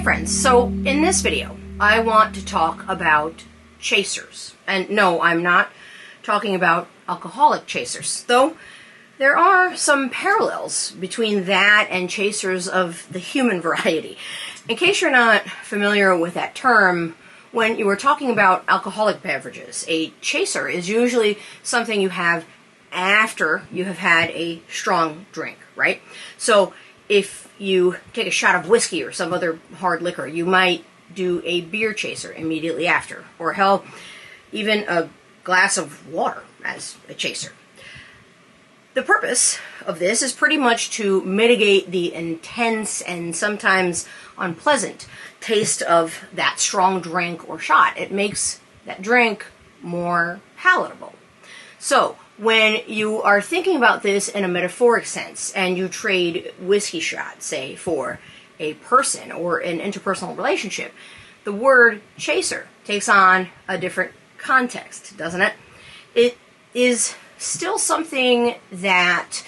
friends, so in this video I want to talk about chasers. And no, I'm not talking about alcoholic chasers, though there are some parallels between that and chasers of the human variety. In case you're not familiar with that term, when you were talking about alcoholic beverages, a chaser is usually something you have after you have had a strong drink, right? So if you take a shot of whiskey or some other hard liquor, you might do a beer chaser immediately after, or hell, even a glass of water as a chaser. The purpose of this is pretty much to mitigate the intense and sometimes unpleasant taste of that strong drink or shot. It makes that drink more palatable. So, when you are thinking about this in a metaphoric sense and you trade whiskey shots, say, for a person or an interpersonal relationship, the word chaser takes on a different context, doesn't it? It is still something that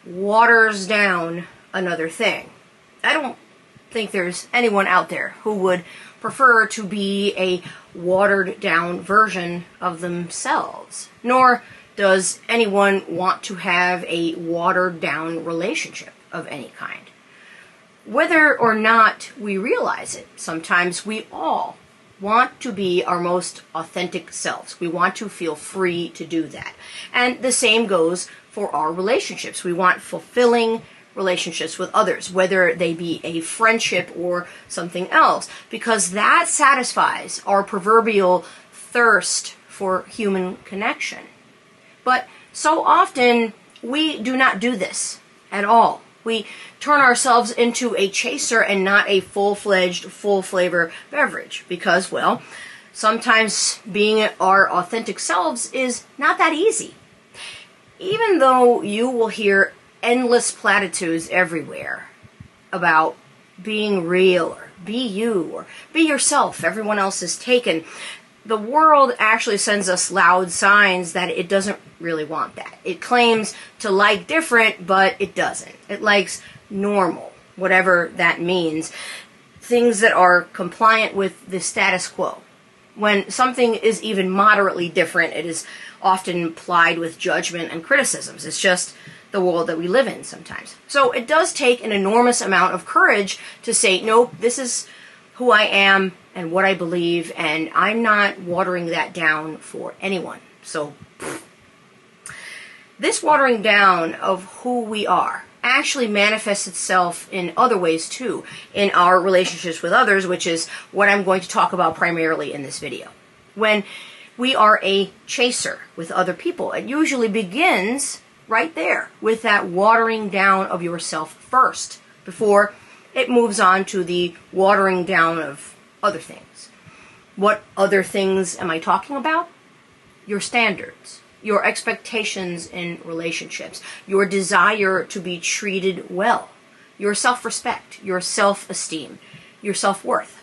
waters down another thing. I don't think there's anyone out there who would prefer to be a watered down version of themselves, nor does anyone want to have a watered down relationship of any kind. Whether or not we realize it, sometimes we all want to be our most authentic selves. We want to feel free to do that. And the same goes for our relationships. We want fulfilling relationships with others, whether they be a friendship or something else, because that satisfies our proverbial thirst for human connection. But so often we do not do this at all. We turn ourselves into a chaser and not a full-fledged, full-flavor beverage because, well, sometimes being our authentic selves is not that easy. Even though you will hear endless platitudes everywhere about being real or be you or be yourself, everyone else is taken, the world actually sends us loud signs that it doesn't really want that. It claims to like different, but it doesn't. It likes normal, whatever that means. Things that are compliant with the status quo. When something is even moderately different, it is often plied with judgment and criticisms. It's just the world that we live in sometimes. So it does take an enormous amount of courage to say, nope, this is who I am and what I believe, and I'm not watering that down for anyone. So, this watering down of who we are actually manifests itself in other ways too, in our relationships with others, which is what I'm going to talk about primarily in this video. When we are a chaser with other people, it usually begins right there with that watering down of yourself first, before it moves on to the watering down of other things. What other things am I talking about? Your standards, your expectations in relationships, your desire to be treated well, your self-respect, your self-esteem, your self-worth.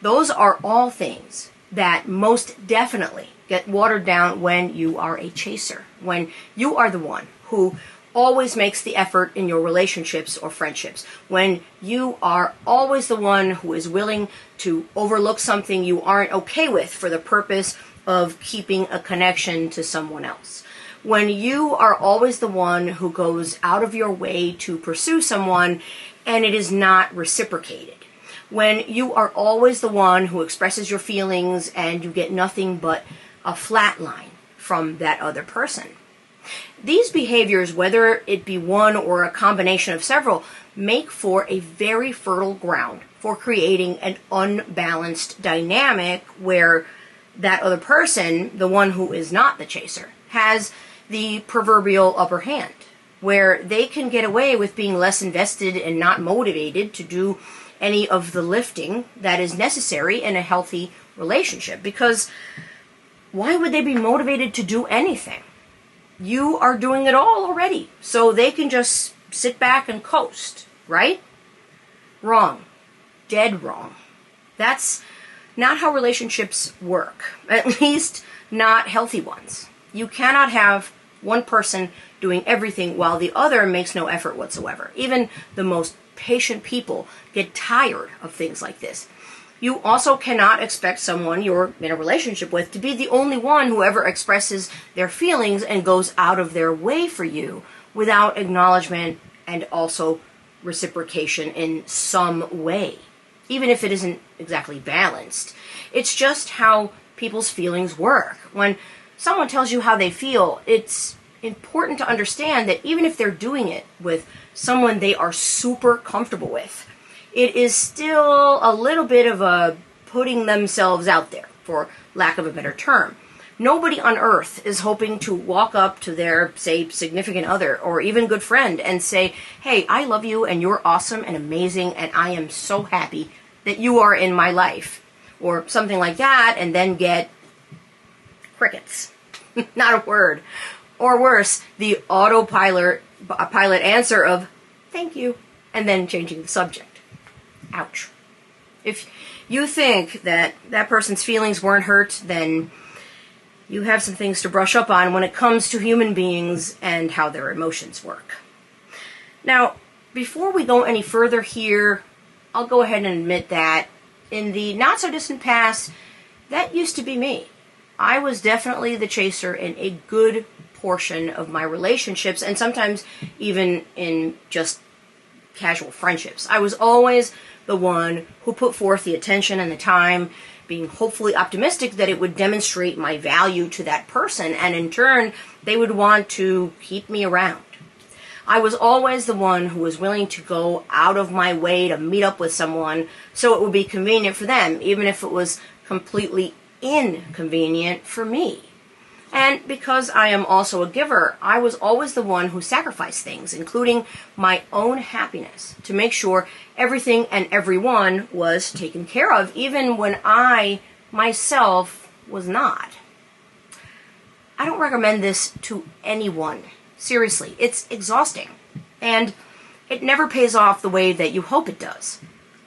Those are all things that most definitely get watered down when you are a chaser, when you are the one who always makes the effort in your relationships or friendships, when you are always the one who is willing to overlook something you aren't okay with for the purpose of keeping a connection to someone else, when you are always the one who goes out of your way to pursue someone and it is not reciprocated, when you are always the one who expresses your feelings and you get nothing but a flat line from that other person. These behaviors, whether it be one or a combination of several, make for a very fertile ground for creating an unbalanced dynamic where that other person, the one who is not the chaser, has the proverbial upper hand, where they can get away with being less invested and not motivated to do any of the lifting that is necessary in a healthy relationship. Because why would they be motivated to do anything? You are doing it all already, so they can just sit back and coast, right? Wrong. Dead wrong. That's not how relationships work, at least not healthy ones. You cannot have one person doing everything while the other makes no effort whatsoever. Even the most patient people get tired of things like this. You also cannot expect someone you're in a relationship with to be the only one who ever expresses their feelings and goes out of their way for you without acknowledgement and also reciprocation in some way, even if it isn't exactly balanced. It's just how people's feelings work. When someone tells you how they feel, it's important to understand that even if they're doing it with someone they are super comfortable with, it is still a little bit of a putting themselves out there, for lack of a better term. Nobody on earth is hoping to walk up to their, say, significant other or even good friend and say, hey, I love you and you're awesome and amazing and I am so happy that you are in my life, or something like that, and then get crickets. Not a word. Or worse, the autopilot answer of, thank you, and then changing the subject. Ouch. If you think that that person's feelings weren't hurt, then you have some things to brush up on when it comes to human beings and how their emotions work. Now, before we go any further here, I'll go ahead and admit that in the not-so-distant past, that used to be me. I was definitely the chaser in a good portion of my relationships, and sometimes even in just casual friendships. I was always the one who put forth the attention and the time, being hopefully optimistic that it would demonstrate my value to that person, and in turn, they would want to keep me around. I was always the one who was willing to go out of my way to meet up with someone so it would be convenient for them, even if it was completely inconvenient for me. And because I am also a giver, I was always the one who sacrificed things, including my own happiness, to make sure everything and everyone was taken care of, even when I, myself, was not. I don't recommend this to anyone. Seriously, it's exhausting. And it never pays off the way that you hope it does.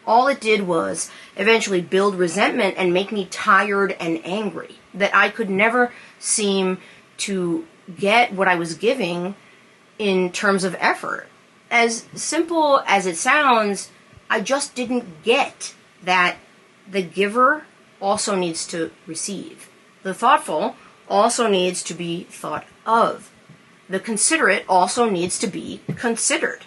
All it did was eventually build resentment and make me tired and angry that I could never seem to get what I was giving in terms of effort. As simple as it sounds, I just didn't get that the giver also needs to receive. The thoughtful also needs to be thought of. The considerate also needs to be considered.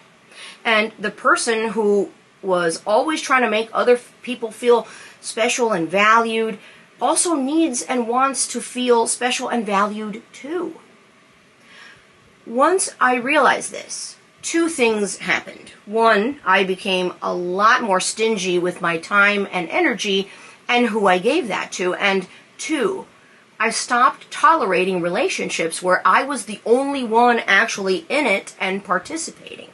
And the person who was always trying to make other people feel special and valued also needs and wants to feel special and valued too. Once I realized this, two things happened. One, I became a lot more stingy with my time and energy and who I gave that to. And two, I stopped tolerating relationships where I was the only one actually in it and participating.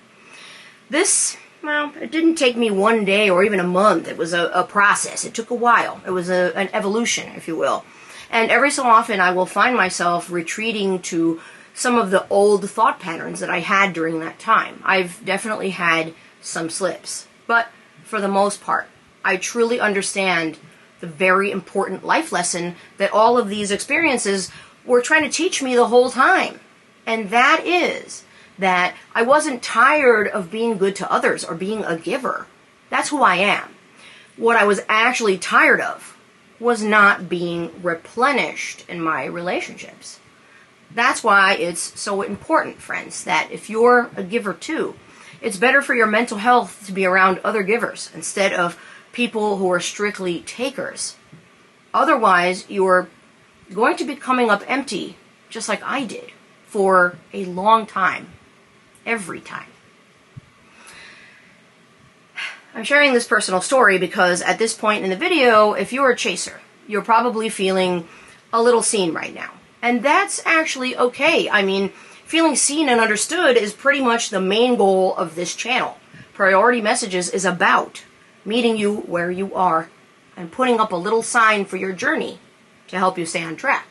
This, well, it didn't take me one day or even a month. It was a process. It took a while. It was an evolution, if you will. And every so often I will find myself retreating to some of the old thought patterns that I had during that time. I've definitely had some slips. But for the most part, I truly understand the very important life lesson that all of these experiences were trying to teach me the whole time. And that is that I wasn't tired of being good to others or being a giver. That's who I am. What I was actually tired of was not being replenished in my relationships. That's why it's so important, friends, that if you're a giver too, it's better for your mental health to be around other givers instead of people who are strictly takers. Otherwise, you're going to be coming up empty, just like I did, for a long time. Every time. I'm sharing this personal story because at this point in the video, if you're a chaser, you're probably feeling a little seen right now. And that's actually okay. I mean, feeling seen and understood is pretty much the main goal of this channel. Priority Messages is about meeting you where you are and putting up a little sign for your journey to help you stay on track.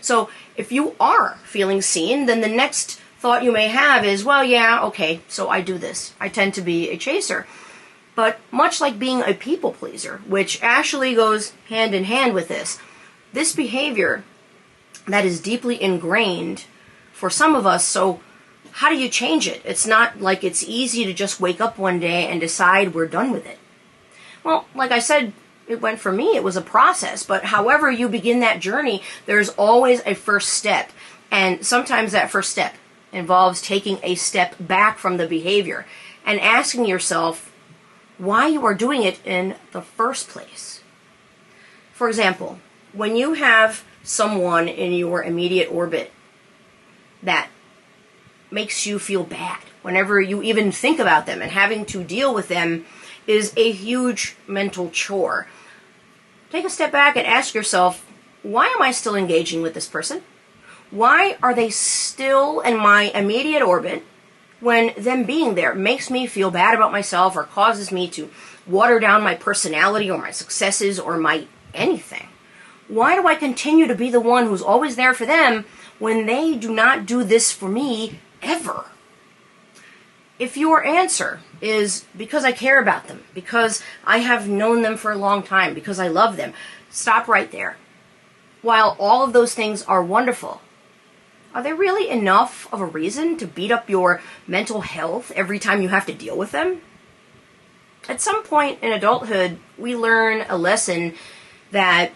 So if you are feeling seen, then the next thought you may have is, well, yeah, okay, so I do this. I tend to be a chaser. But much like being a people pleaser, which actually goes hand in hand with this behavior that is deeply ingrained for some of us. So how do you change it? It's not like it's easy to just wake up one day and decide we're done with it. Well, like I said, it went for me. It was a process. But however you begin that journey, there's always a first step. And sometimes that first step involves taking a step back from the behavior and asking yourself why you are doing it in the first place. For example, when you have someone in your immediate orbit that makes you feel bad, whenever you even think about them, and having to deal with them is a huge mental chore, take a step back and ask yourself, why am I still engaging with this person? Why are they still in my immediate orbit when them being there makes me feel bad about myself or causes me to water down my personality or my successes or my anything? Why do I continue to be the one who's always there for them when they do not do this for me ever? If your answer is because I care about them, because I have known them for a long time, because I love them, stop right there. While all of those things are wonderful, are they really enough of a reason to beat up your mental health every time you have to deal with them? At some point in adulthood, we learn a lesson that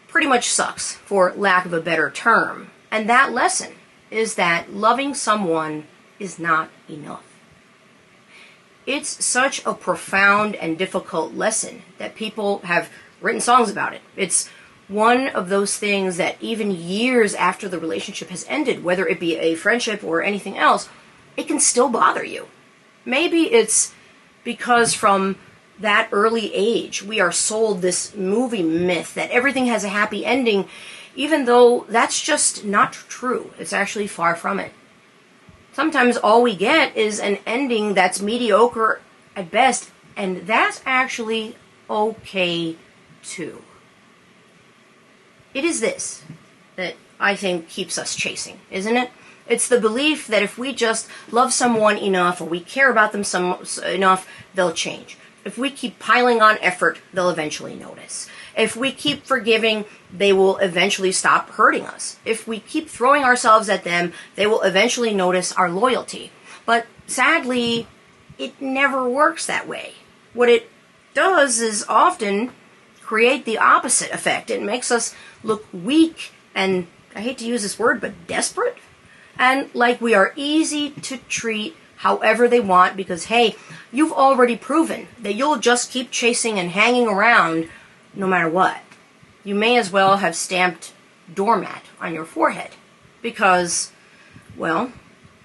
pretty much sucks, for lack of a better term. And that lesson is that loving someone is not enough. It's such a profound and difficult lesson that people have written songs about it. It's one of those things that even years after the relationship has ended, whether it be a friendship or anything else, it can still bother you. Maybe it's because from that early age, we are sold this movie myth that everything has a happy ending, even though that's just not true. It's actually far from it. Sometimes all we get is an ending that's mediocre at best, and that's actually okay too. It is this that I think keeps us chasing, isn't it? It's the belief that if we just love someone enough or we care about them enough, they'll change. If we keep piling on effort, they'll eventually notice. If we keep forgiving, they will eventually stop hurting us. If we keep throwing ourselves at them, they will eventually notice our loyalty. But sadly, it never works that way. What it does is often create the opposite effect. It makes us look weak and, I hate to use this word, but desperate. And like we are easy to treat however they want because, hey, you've already proven that you'll just keep chasing and hanging around no matter what. You may as well have stamped doormat on your forehead because, well,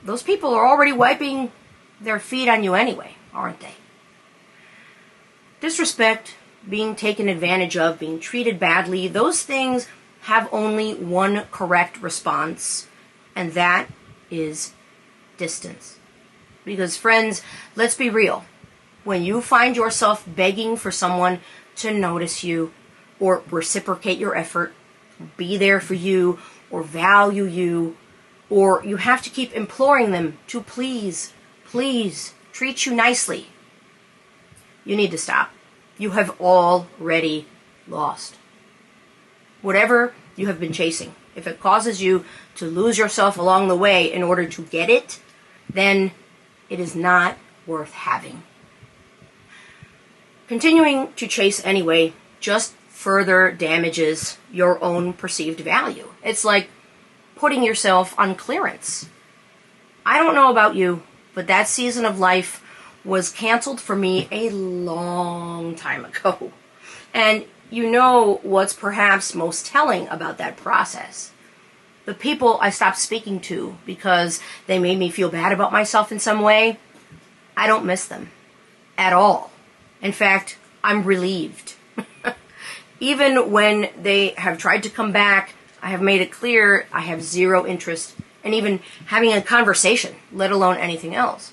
those people are already wiping their feet on you anyway, aren't they? Disrespect, being taken advantage of, being treated badly, those things have only one correct response, and that is distance. Because friends, let's be real. When you find yourself begging for someone to notice you, or reciprocate your effort, be there for you, or value you, or you have to keep imploring them to please treat you nicely, you need to stop. You have already lost. Whatever you have been chasing, if it causes you to lose yourself along the way in order to get it, then it is not worth having. Continuing to chase anyway just further damages your own perceived value. It's like putting yourself on clearance. I don't know about you, but that season of life was canceled for me a long time ago. And you know what's perhaps most telling about that process? The people I stopped speaking to because they made me feel bad about myself in some way, I don't miss them at all. In fact, I'm relieved. Even when they have tried to come back, I have made it clear I have zero interest in even having a conversation, let alone anything else.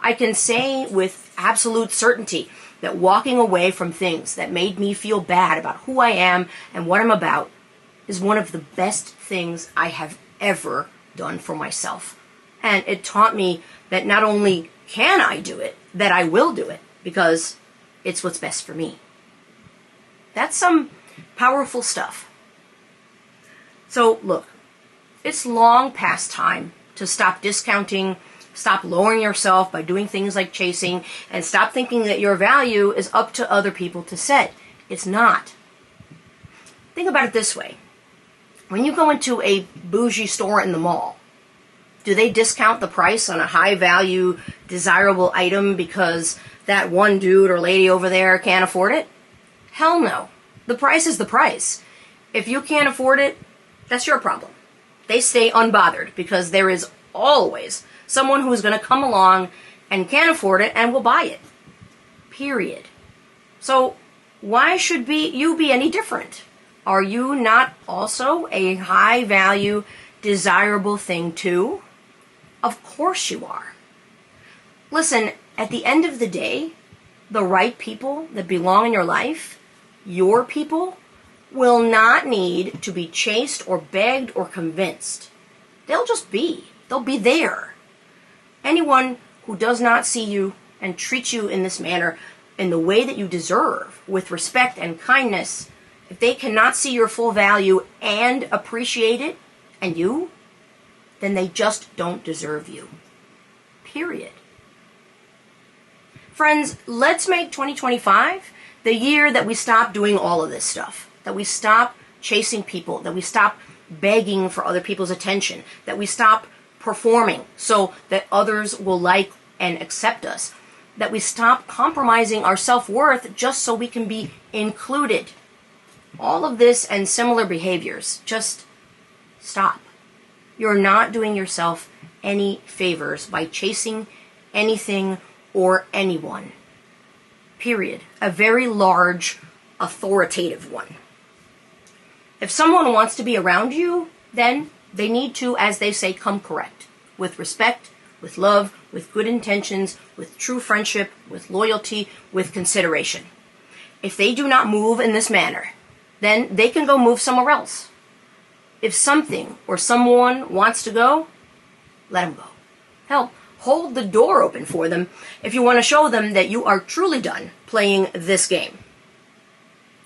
I can say with absolute certainty that walking away from things that made me feel bad about who I am and what I'm about is one of the best things I have ever done for myself. And it taught me that not only can I do it, that I will do it, because it's what's best for me. That's some powerful stuff. So look, It's long past time to stop discounting, stop lowering yourself by doing things like chasing, and stop thinking that your value is up to other people to set. It's not. Think about it this way. When you go into a bougie store in the mall, do they discount the price on a high-value, desirable item because that one dude or lady over there can't afford it? Hell no. The price is the price. If you can't afford it, that's your problem. They stay unbothered because there is always someone who is going to come along and can afford it and will buy it. Period. So why should you be any different? Are you not also a high-value, desirable thing too? Of course you are. Listen, at the end of the day, the right people that belong in your life, your people, will not need to be chased or begged or convinced. They'll just be. They'll be there. Anyone who does not see you and treat you in this manner, in the way that you deserve, with respect and kindness, if they cannot see your full value and appreciate it, and you, then they just don't deserve you. Period. Friends, let's make 2025 the year that we stop doing all of this stuff, that we stop chasing people, that we stop begging for other people's attention, that we stop performing so that others will like and accept us, that we stop compromising our self-worth just so we can be included. All of this and similar behaviors, just stop. You're not doing yourself any favors by chasing anything or anyone. Period. A very large, authoritative one. If someone wants to be around you, then they need to, as they say, come correct. With respect, with love, with good intentions, with true friendship, with loyalty, with consideration. If they do not move in this manner, then they can go move somewhere else. If something or someone wants to go, let them go. Hell, hold the door open for them if you want to show them that you are truly done playing this game.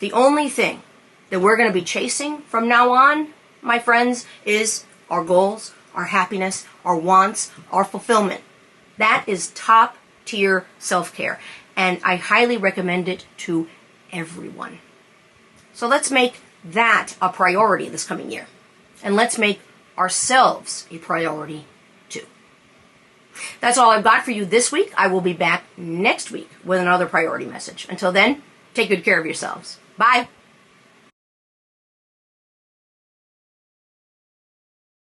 The only thing that we're going to be chasing from now on, my friends, is our goals, our happiness, our wants, our fulfillment. That is top tier self-care, and I highly recommend it to everyone. So let's make that a priority this coming year. And let's make ourselves a priority too. That's all I've got for you this week. I will be back next week with another priority message. Until then, take good care of yourselves. Bye.